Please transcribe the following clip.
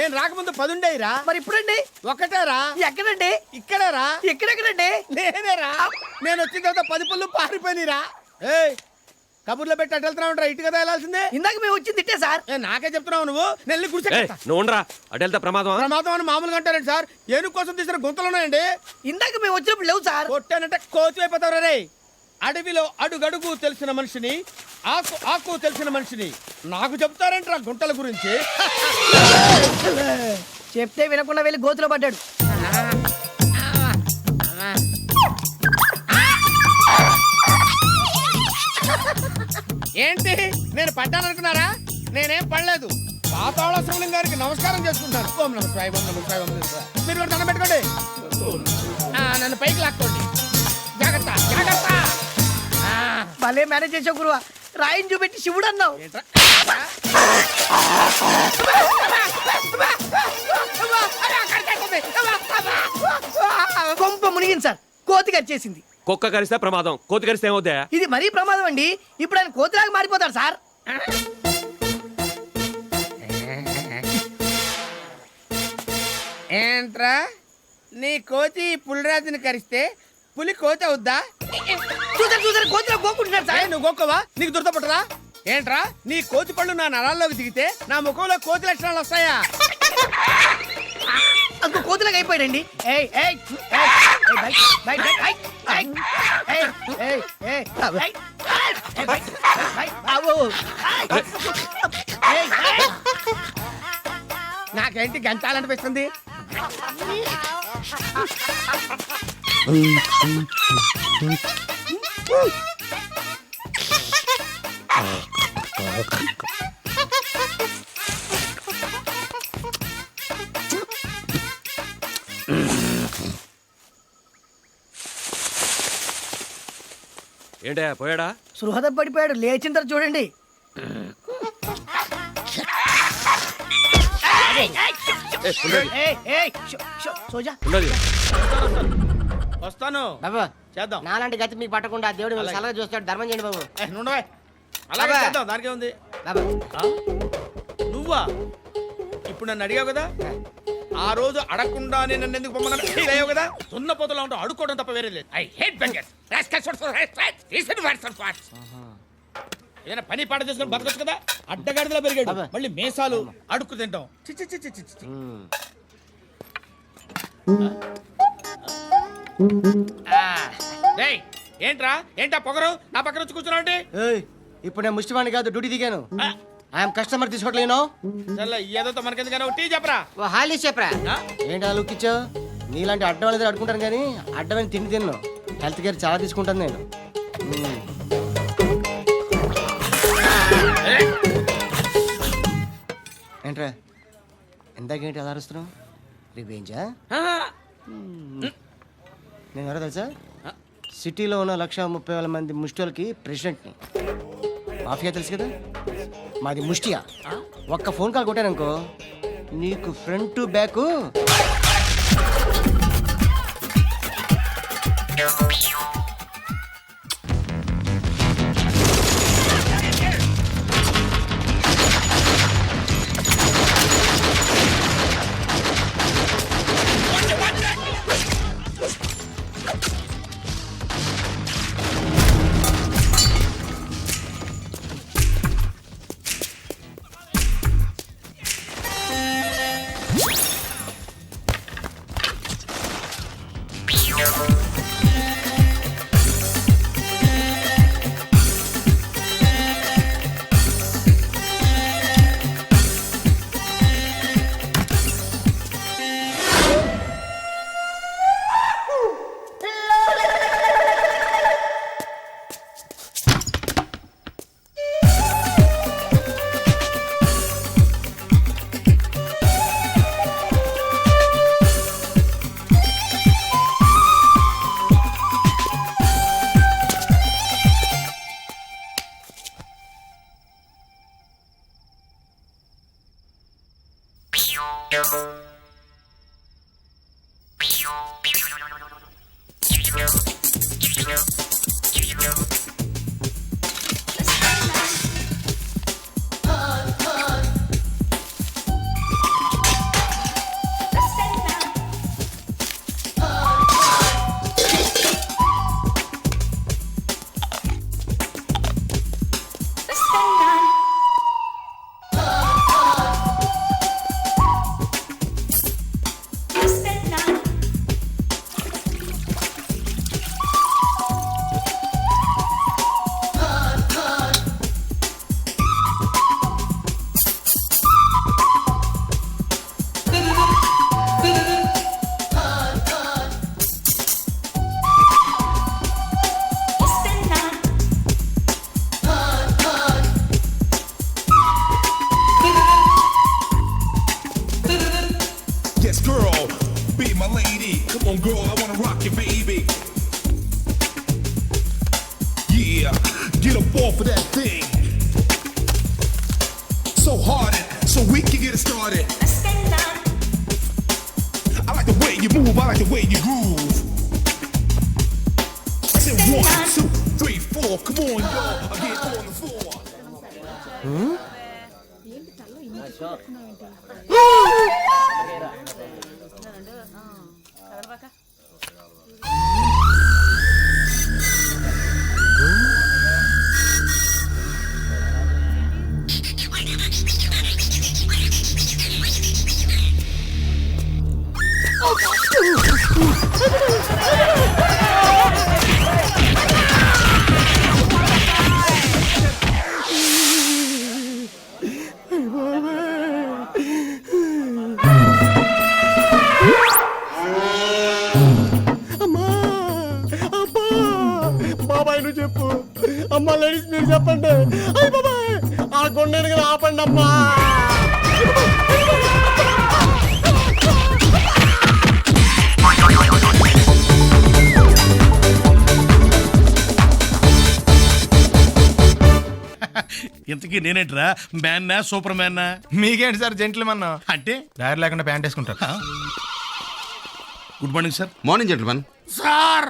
నేను రాకముందు 10 ఉండేరా. మరి ఇప్పుడండి ఒకటేరా. ఎక్కడండి? ఇక్కడరా. ఎక్కడెక్కడండి? నేనేరా. నేను వచ్చిన తర్వాత 10 పుల్లు పారిపోయినరా. ఏయ్ కబుర్లో పెట్టి అటు వెళ్తున్నావు రా. ఇటు కదా వెళ్ళాల్సిందే. ఇందాక మేము వచ్చింది తిట్టే సార్. నాకే చెప్తున్నావు నువ్వు. నెల్లి గుడిసె నువ్వు ఉండరా. అటు వెళ్తే ప్రమాదం. ప్రమాదం అని మామూలుగా అంటారండి సార్. ఏనుగు కోసం తీసిన గుంతలు ఉన్నాయండి. ఇందాక మేము వచ్చినప్పుడు లేవు సార్. కొట్టానంటే కోతి అయిపోతావు రే. అడవిలో అడుగడుగు తెలిసిన మనిషిని, ఆకు ఆకు తెలిసిన మనిషిని నాకు చెప్తారంటారా గుంటల గురించి. చెప్తే వినకుండా వెళ్ళి గోతులో పడ్డాడు. ఏంటి నేను పడ్డాననుకున్నారా? నేనేం పడలేదు. పాతాళ శివలింగం గారికి నమస్కారం చేసుకుంటాను. ఓం నమః శివాయ, ఓం నమః శివాయ, ఓం నమః శివాయ. మీరు కూడా దండం పెట్టుకోండి. నన్ను పైకి లాక్కోండి. జాగ్రత్త జాగ్రత్త. భలే మేనేజ్ చేసావు గురువా. రాయిని చూపెట్టి శివుడు అన్నావు. కొంప మునిగింది సార్. కోతి కరిచేసింది. కుక్క కరిస్తే ప్రమాదం, కోతి కరిస్తే ఏమవుతా? ఇది మరీ ప్రమాదం అండి. ఇప్పుడు ఆయన కోతిలాగా మారిపోతాడు సార్. ఏంట్రా నీ కోతి పులిరాజుని కరిస్తే పులి కోతి అవుద్దా? చూసారు చూసారు కోతిలో గోకుంటున్నాడు సార్. నువ్వు గోక్కవా? నీకు దురదపట్టరా? ఏంట్రా నీ కోతి పళ్ళు నా నరాల్లోకి దిగితే నా ముఖంలో కోతి లక్షణాలు వస్తాయా? అంకో కోతిలాగా అయిపోయాడండి. ఏయ్ ఏయ్ ఏయ్ బై బై బై బై ఏయ్ ఏయ్ ఏయ్ బై బై బై ఆవో ఏయ్ నాకేంటి గంటాలనిపిస్తుంది. ఏంటయ్యా పోయాడా? సృహద పడిపోయాడు. లేచిన తర్వాత చూడండి. సోజా వస్తాను బాబు చేద్దాం. నాలాంటి గతి మీకు పట్టకుండా దేవుడు మిమ్మల్ని సలహా చూస్తాడు. ధర్మం చేయండి బాబు. నుండవే అలాగే అబ్బా. చేద్దాం. దానికే ఉంది. బాబు నువ్వా ఇప్పుడు నన్ను అడిగావు కదా. ఆ రోజు అడగకుండానే నన్ను ఎందుకు పొమ్మన్నాను ఫీల్ అయ్యావు కదా. సున్న పోతలో ఉంటావు. అడుక్కోవడం తప్ప వేరే లేదు. I hate bangers. ఏదైనా పని పాట చేసుకుని బతకొచ్చు కదా. అడ్డగాడిదలా పెరిగాడు. అబ్బా. మళ్ళీ మేసాలు అడుక్కు తింటాం. చి చి చి చి చి చి. డేయ్, ఏంట్రా ఏంటా పొగరు నా పక్కన వచ్చి కూర్చున్నావు అంటే? ఇప్పుడు నేను ముష్టివాణి కాదు, డ్యూటీ దిగాను. ఐఎమ్ కస్టమర్ తీసుకోవట్లేను. సర్లే ఏదో మనకెందుకైనా టీ చెప్పరా. ఓ హాలీ చెప్పరా. ఆ? ఏంటి అలా లుక్ ఇచ్చావు? నీలాంటి అడ్డం వాళ్ళ దగ్గర అడుకుంటాను కానీ అడ్డమైన తిండి తిన్ను. హెల్త్ కేర్ చాలా తీసుకుంటాను నేను. ఏంట్రా ఇందాకేంటి అలా అరుస్తున్నావు? రివేంజా? నేను ఎవరో తెలుసా? సిటీలో ఉన్న 130,000 మంది ముష్టిలకి ప్రెసిడెంట్ని. మాఫియా తెలుసు కదా, మాది ముష్టియా. ఒక్క ఫోన్ కాల్ కొట్టాననుకో నీకు front to back. fall for that thing. So hard and so we can get it started. I like the way you move, I like the way you groove. I said 1, 2, 3, 4. Come on, y'all. Get on the floor. బాబాయ్ నువ్వు చెప్పు అమ్మా ladies మీరు చెప్పండి అయ్య బాబాయ్ ఆ కొండను కదా ఆపండి అమ్మా ఇంతకీ నేనేంట్రా మ్యాన్నా సూపర్ మ్యాన్నా? మీకేంటి సార్ జెంట్లమన్నా అంటే దారి లేకుండా ప్యాంట్ వేసుకుంటారు. Good morning sir. Morning gentlemen. Sir